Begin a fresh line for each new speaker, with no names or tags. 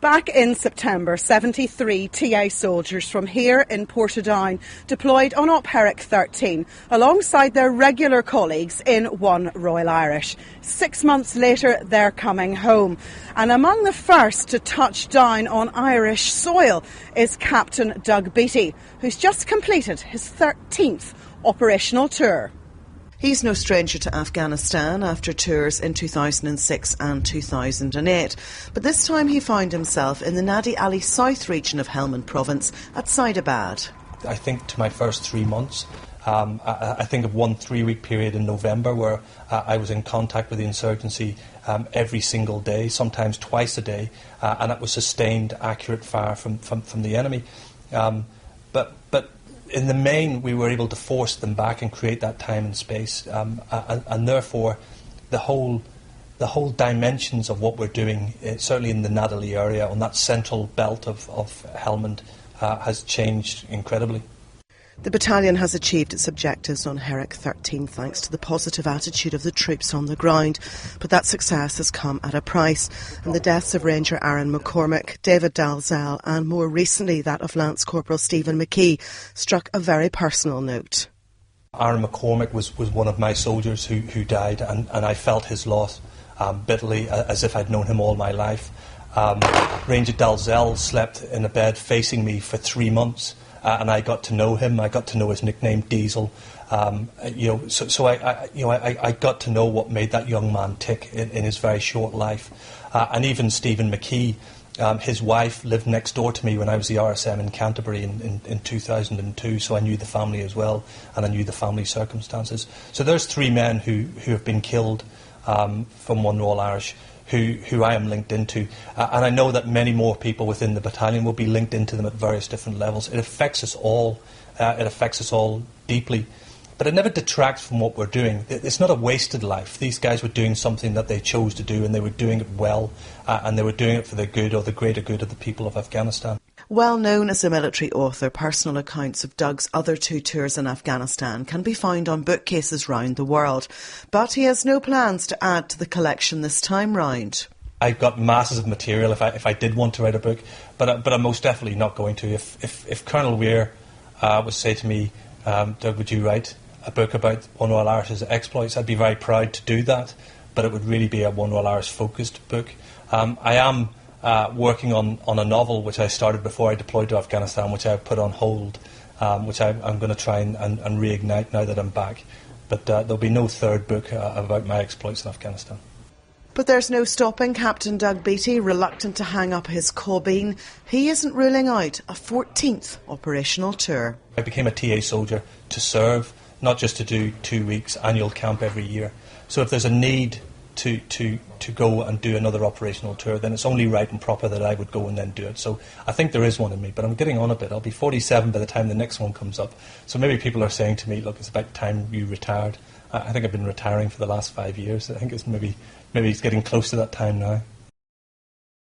Back in September, 73 TA soldiers from here in Portadown deployed on Op Herrick 13 alongside their regular colleagues in 1 Royal Irish. 6 months later, they're coming home. And among the first to touch down on Irish soil is Captain Doug Beattie, who's just completed his 13th operational tour.
He's no stranger to Afghanistan after tours in 2006 and 2008. But this time he found himself in the Nadi Ali South region of Helmand province at Saidabad.
I think to my first 3 months, I think of one 3-week period in November where I was in contact with the insurgency every single day, sometimes twice a day, and it was sustained, accurate fire from the enemy. But in the main, we were able to force them back and create that time and space, and therefore the whole dimensions of what we're doing, certainly in the Nadali area, on that central belt of Helmand, has changed incredibly.
The battalion has achieved its objectives on Herrick 13 thanks to the positive attitude of the troops on the ground. But that success has come at a price, and the deaths of Ranger Aaron McCormick, David Dalzell and more recently that of Lance Corporal Stephen McKee struck a very personal note.
Aaron McCormick was one of my soldiers who died, and I felt his loss bitterly, as if I'd known him all my life. Ranger Dalzell slept in a bed facing me for 3 months. And I got to know him. I got to know his nickname, Diesel. So I got to know what made that young man tick in his very short life. And even Stephen McKee, his wife, lived next door to me when I was the RSM in Canterbury in 2002. So I knew the family as well, and I knew the family circumstances. So there's 3 men who have been killed from 1 Royal Irish. Who I am linked into, and I know that many more people within the battalion will be linked into them at various different levels. It affects us all. It affects us all deeply, but it never detracts from what we're doing. It's not a wasted life. These guys were doing something that they chose to do, and they were doing it well, and they were doing it for the good or the greater good of the people of Afghanistan.
Well known as a military author, personal accounts of Doug's other 2 tours in Afghanistan can be found on bookcases round the world. But he has no plans to add to the collection this time round.
I've got masses of material if I did want to write a book, but I'm most definitely not going to. If Colonel Weir would say to me, Doug, would you write a book about 1 Royal Irish's exploits? I'd be very proud to do that, but it would really be a 1 Royal Irish focused book. I am working on a novel which I started before I deployed to Afghanistan, which I've put on hold, which I'm going to try and reignite now that I'm back. But there'll be no 3rd book about my exploits in Afghanistan.
But there's no stopping Captain Doug Beattie, reluctant to hang up his carbine. He isn't ruling out a 14th operational tour.
I became a TA soldier to serve, not just to do 2 weeks annual camp every year. So if there's a need to go and do another operational tour, then it's only right and proper that I would go and then do it. So I think there is one in me, but I'm getting on a bit. I'll be 47 by the time the next one comes up. So maybe people are saying to me, look, it's about time you retired. I think I've been retiring for the last 5 years. I think it's maybe it's getting close to that time now.